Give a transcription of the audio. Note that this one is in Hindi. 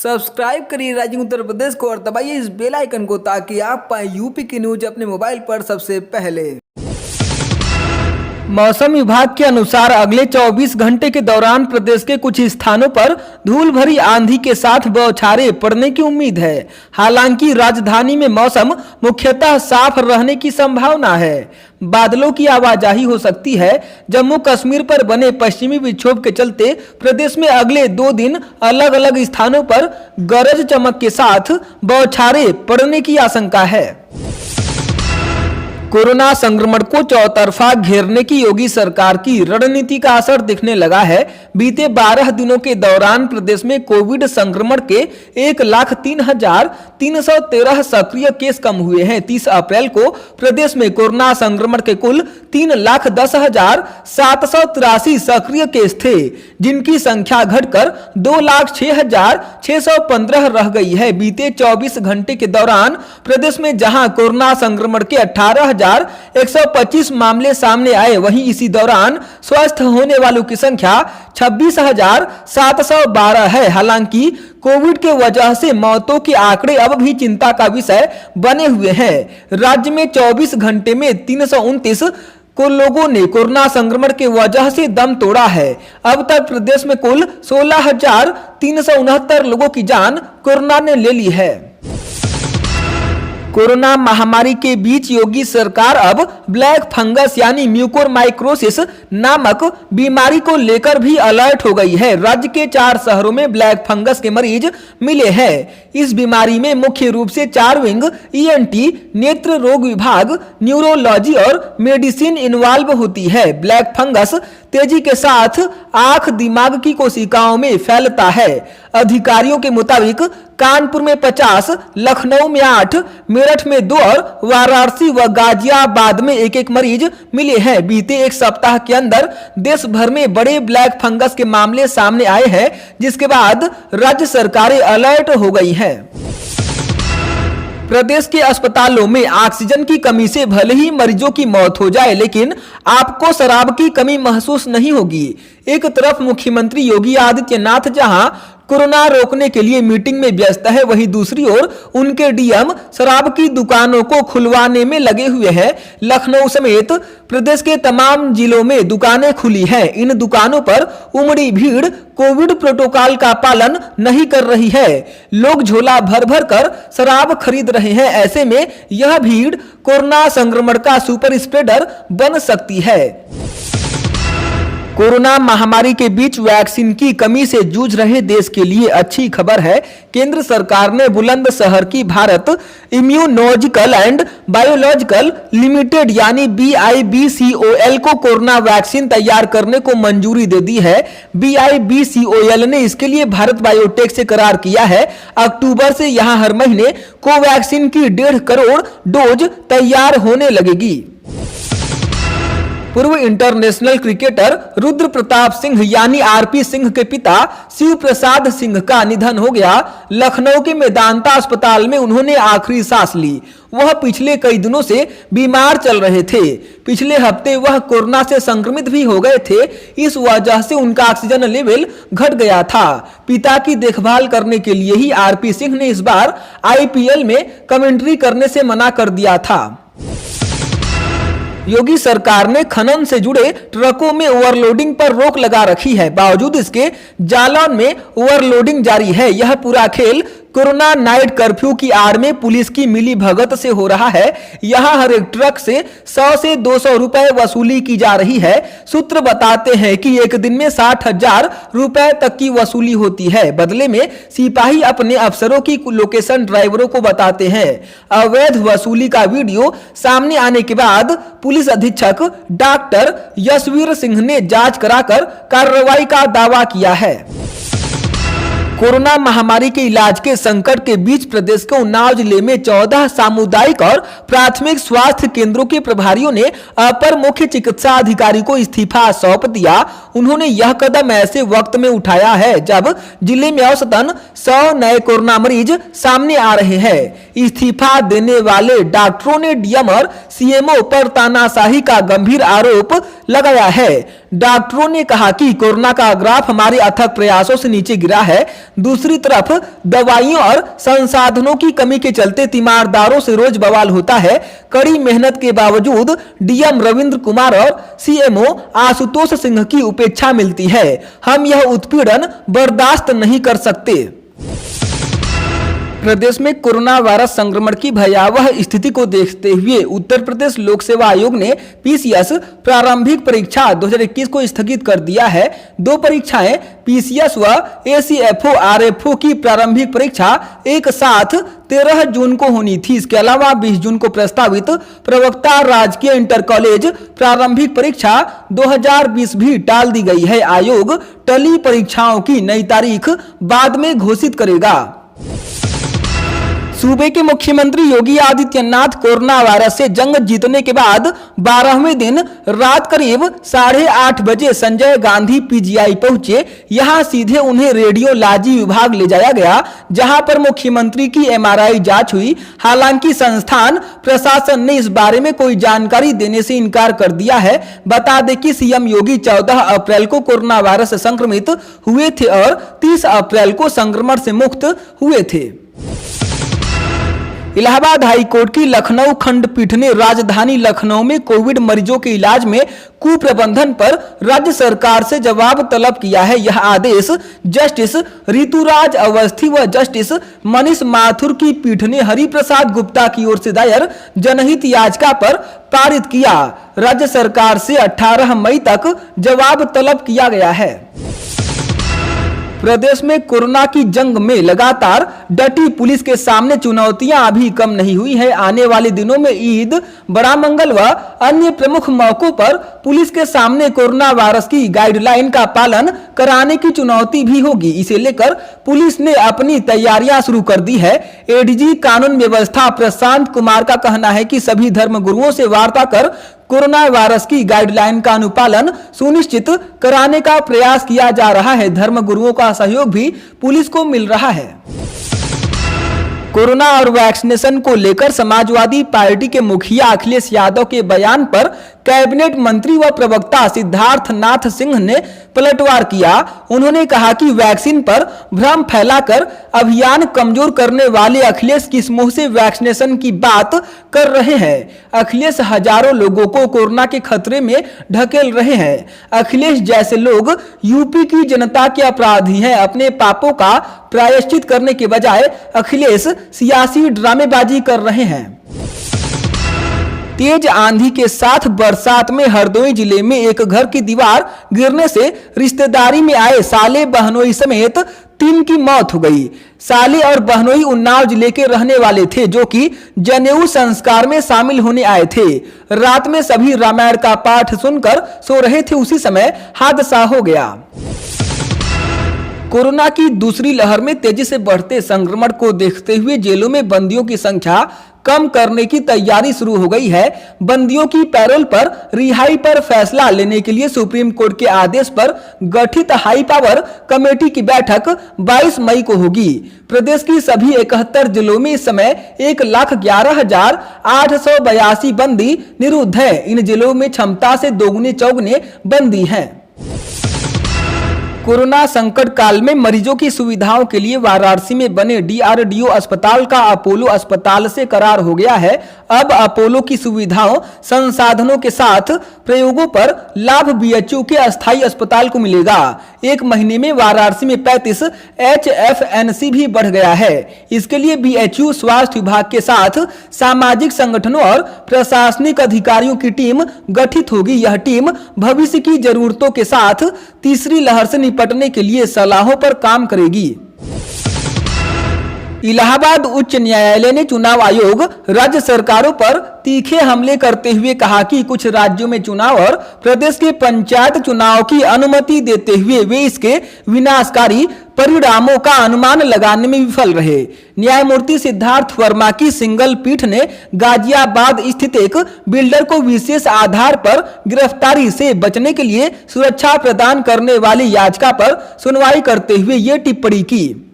सब्सक्राइब करिए राइजिंग उत्तर प्रदेश को और दबाइए इस बेल आइकन को ताकि आप पाएं यूपी की न्यूज अपने मोबाइल पर सबसे पहले। मौसम विभाग के अनुसार अगले 24 घंटे के दौरान प्रदेश के कुछ स्थानों पर धूल भरी आंधी के साथ बौछारें पड़ने की उम्मीद है। हालांकि राजधानी में मौसम मुख्यतः साफ रहने की संभावना है। बादलों की आवाजाही हो सकती है। जम्मू कश्मीर पर बने पश्चिमी विक्षोभ के चलते प्रदेश में अगले 2 दिन अलग अलग स्थानों पर गरज चमक के साथ बौछारें पड़ने की आशंका है। कोरोना संक्रमण को चौतरफा घेरने की योगी सरकार की रणनीति का असर दिखने लगा है। बीते 12 दिनों के दौरान प्रदेश में कोविड संक्रमण के 1,03,313 सक्रिय केस कम हुए हैं। 30 अप्रैल को प्रदेश में कोरोना संक्रमण के कुल 3,10,783 सक्रिय केस थे, जिनकी संख्या घटकर 2,06,615 रह गई है। बीते 24 घंटे के दौरान प्रदेश में जहां कोरोना संक्रमण के 18,125 मामले सामने आए, वहीं इसी दौरान स्वस्थ होने वालों की संख्या 26,712 है। हालांकि कोविड के वजह से मौतों के आंकड़े अब भी चिंता का विषय बने हुए हैं। राज्य में 24 घंटे में 329 को लोगों ने कोरोना संक्रमण के वजह से दम तोड़ा है। अब तक प्रदेश में कुल 16,369 लोगों की जान कोरोना ने ले ली है। कोरोना महामारी के बीच योगी सरकार अब ब्लैक फंगस यानी म्यूकोरमाइकोसिस नामक बीमारी को लेकर भी अलर्ट हो गई है। राज्य के 4 शहरों में ब्लैक फंगस के मरीज मिले हैं। इस बीमारी में मुख्य रूप से 4 विंग ईएनटी, नेत्र रोग विभाग, न्यूरोलॉजी और मेडिसिन इन्वॉल्व होती है। ब्लैक फंगस तेजी के साथ आंख दिमाग की कोशिकाओं में फैलता है। अधिकारियों के मुताबिक कानपुर में 50, लखनऊ में 8, मेरठ में 2 और वाराणसी व गाजियाबाद में 1-1 मरीज मिले हैं। बीते 1 सप्ताह के अंदर देश भर में बड़े ब्लैक फंगस के मामले सामने आए हैं, जिसके बाद राज्य सरकारें अलर्ट हो गई हैं। प्रदेश के अस्पतालों में ऑक्सीजन की कमी से भले ही मरीजों की मौत हो जाए, लेकिन आपको शराब की कमी महसूस नहीं होगी। एक तरफ मुख्यमंत्री योगी आदित्यनाथ जहां कोरोना रोकने के लिए मीटिंग में व्यस्त है, वहीं दूसरी ओर उनके डीएम शराब की दुकानों को खुलवाने में लगे हुए हैं। लखनऊ समेत प्रदेश के तमाम जिलों में दुकानें खुली हैं। इन दुकानों पर उमड़ी भीड़ कोविड प्रोटोकॉल का पालन नहीं कर रही है। लोग झोला भर भर कर शराब खरीद रहे हैं। ऐसे में यह भीड़ कोरोना संक्रमण का सुपर स्प्रेडर बन सकती है। कोरोना महामारी के बीच वैक्सीन की कमी से जूझ रहे देश के लिए अच्छी खबर है। केंद्र सरकार ने बुलंदशहर की Bharat immunological and biological limited यानी BIBCOL को कोरोना वैक्सीन तैयार करने को मंजूरी दे दी है। BIBCOL ने इसके लिए भारत बायोटेक से करार किया है। अक्टूबर से यहां हर महीने कोवैक्सीन की 1.5 करोड़ डोज तैयार होने लगेगी। पूर्व इंटरनेशनल क्रिकेटर रुद्र प्रताप सिंह यानी RP सिंह के पिता शिव प्रसाद सिंह का निधन हो गया। लखनऊ के मेदांता अस्पताल में उन्होंने आखिरी सांस ली। वह पिछले कई दिनों से बीमार चल रहे थे। पिछले हफ्ते वह कोरोना से संक्रमित भी हो गए थे। इस वजह से उनका ऑक्सीजन लेवल घट गया था। पिता की देखभाल करने के लिए ही RP सिंह ने इस बार IPL में कमेंट्री करने से मना कर दिया था। योगी सरकार ने खनन से जुड़े ट्रकों में ओवरलोडिंग पर रोक लगा रखी है। बावजूद इसके जालौन में ओवरलोडिंग जारी है। यह पूरा खेल कोरोना नाइट कर्फ्यू की आड़ में पुलिस की मिली भगत से हो रहा है। यहां हर एक ट्रक से 100 से 200 रुपए वसूली की जा रही है। सूत्र बताते हैं कि एक दिन में 60,000 रुपए तक की वसूली होती है। बदले में सिपाही अपने अफसरों की लोकेशन ड्राइवरों को बताते हैं। अवैध वसूली का वीडियो सामने आने के बाद पुलिस अधीक्षक डॉक्टर यशवीर सिंह ने जांच कराकर कार्रवाई का दावा किया है। कोरोना महामारी के इलाज के संकट के बीच प्रदेश के उन्नाव जिले में 14 सामुदायिक और प्राथमिक स्वास्थ्य केंद्रों के प्रभारियों ने अपर मुख्य चिकित्सा अधिकारी को इस्तीफा सौंप दिया। उन्होंने यह कदम ऐसे वक्त में उठाया है जब जिले में औसतन 100 नए कोरोना मरीज सामने आ रहे हैं। इस्तीफा देने वाले डॉक्टरों ने डीएम और सीएमओ पर तानाशाही का गंभीर आरोप लगाया है। डॉक्टरों ने कहा कि कोरोना का ग्राफ हमारे अथक प्रयासों से नीचे गिरा है। दूसरी तरफ दवाइयों और संसाधनों की कमी के चलते तीमारदारों से रोज बवाल होता है। कड़ी मेहनत के बावजूद डीएम रविंद्र कुमार और सीएमओ आशुतोष सिंह की उपेक्षा मिलती है। हम यह उत्पीड़न बर्दाश्त नहीं कर सकते। प्रदेश में कोरोना वायरस संक्रमण की भयावह स्थिति को देखते हुए उत्तर प्रदेश लोक सेवा आयोग ने पीसीएस प्रारंभिक परीक्षा 2021 को स्थगित कर दिया है। दो परीक्षाएं पीसीएस व एसीएफओ आरएफओ की प्रारंभिक परीक्षा एक साथ 13 जून को होनी थी। इसके अलावा 20 जून को प्रस्तावित प्रवक्ता राजकीय इंटर कॉलेज प्रारंभिक परीक्षा 2020 भी टाल दी गई है। आयोग टली परीक्षाओं की नई तारीख बाद में घोषित करेगा। सूबे के मुख्यमंत्री योगी आदित्यनाथ कोरोना वायरस से जंग जीतने के बाद 12वें दिन रात करीब 8:30 बजे संजय गांधी पीजीआई पहुंचे। यहां सीधे उन्हें रेडियोलॉजी विभाग ले जाया गया, जहां पर मुख्यमंत्री की एमआरआई जांच हुई। हालांकि संस्थान प्रशासन ने इस बारे में कोई जानकारी देने से इनकार कर दिया है। बता दें कि सीएम योगी 14 अप्रैल को कोरोना वायरस से संक्रमित हुए थे और 30 अप्रैल को संक्रमण से मुक्त हुए थे। इलाहाबाद हाई कोर्ट की लखनऊ खंडपीठ ने राजधानी लखनऊ में कोविड मरीजों के इलाज में कुप्रबंधन पर राज्य सरकार से जवाब तलब किया है। यह आदेश जस्टिस ऋतुराज अवस्थी व जस्टिस मनीष माथुर की पीठ ने हरिप्रसाद गुप्ता की ओर से दायर जनहित याचिका पर पारित किया। राज्य सरकार से 18 मई तक जवाब तलब किया गया है। प्रदेश में कोरोना की जंग में लगातार डटी पुलिस के सामने चुनौतियां अभी कम नहीं हुई है। आने वाले दिनों में ईद, बड़ा मंगल व अन्य प्रमुख मौकों पर पुलिस के सामने कोरोना वायरस की गाइडलाइन का पालन कराने की चुनौती भी होगी। इसे लेकर पुलिस ने अपनी तैयारियां शुरू कर दी है। एडीजी कानून व्यवस्था प्रशांत कुमार का कहना है कि सभी धर्मगुरुओं से वार्ता कर कोरोना वायरस की गाइडलाइन का अनुपालन सुनिश्चित कराने का प्रयास किया जा रहा है। धर्मगुरुओं का सहयोग भी पुलिस को मिल रहा है। कोरोना और वैक्सीनेशन को लेकर समाजवादी पार्टी के मुखिया अखिलेश यादव के बयान पर कैबिनेट मंत्री व प्रवक्ता सिद्धार्थ नाथ सिंह ने पलटवार किया। उन्होंने कहा कि वैक्सीन पर भ्रम फैलाकर अभियान कमजोर करने वाले अखिलेश किस मुंह से वैक्सीनेशन की बात कर रहे हैं। अखिलेश हजारों लोगों को कोरोना के खतरे में ढकेल रहे हैं। अखिलेश जैसे लोग यूपी की जनता के अपराधी हैं। अपने पापों का प्रायश्चित करने के बजाय अखिलेश सियासी ड्रामेबाजी कर रहे हैं। तेज आंधी के साथ बरसात में हरदोई जिले में एक घर की दीवार गिरने से रिश्तेदारी में आए साले बहनोई समेत 3 की मौत हो गई। साले और बहनोई उन्नाव जिले के रहने वाले थे, जो कि जनेऊ संस्कार में शामिल होने आए थे। रात में सभी रामायण का पाठ सुनकर सो रहे थे, उसी समय हादसा हो गया। कोरोना की दूसरी लहर में तेजी से बढ़ते संक्रमण को देखते हुए जेलों में बंदियों की संख्या कम करने की तैयारी शुरू हो गई है। बंदियों की पैरोल पर रिहाई पर फैसला लेने के लिए सुप्रीम कोर्ट के आदेश पर गठित हाई पावर कमेटी की बैठक 22 मई को होगी। प्रदेश की सभी 71 जिलों में इस समय 1,11,882 बंदी निरुद्ध है। इन जिलों में क्षमता से दोगुने चौगुने बंदी हैं। कोरोना संकट काल में मरीजों की सुविधाओं के लिए वाराणसी में बने डीआरडीओ अस्पताल का अपोलो अस्पताल से करार हो गया है। अब अपोलो की सुविधाओं संसाधनों के साथ प्रयोगों पर लाभ बीएचयू के अस्थायी अस्पताल को मिलेगा। एक महीने में वाराणसी में 35 HFNC भी बढ़ गया है। इसके लिए बीएचयू स्वास्थ्य विभाग के साथ सामाजिक संगठनों और प्रशासनिक अधिकारियों की टीम गठित होगी। यह टीम भविष्य की जरूरतों के साथ तीसरी लहर से निपटने के लिए सलाहों पर काम करेगी। इलाहाबाद उच्च न्यायालय ने चुनाव आयोग, राज्य सरकारों पर तीखे हमले करते हुए कहा कि कुछ राज्यों में चुनाव और प्रदेश के पंचायत चुनाव की अनुमति देते हुए वे इसके विनाशकारी परिणामों का अनुमान लगाने में विफल रहे। न्यायमूर्ति सिद्धार्थ वर्मा की सिंगल पीठ ने गाजियाबाद स्थित एक बिल्डर को विशेष आधार पर गिरफ्तारी से बचने के लिए सुरक्षा प्रदान करने वाली याचिका पर सुनवाई करते हुए ये टिप्पणी की।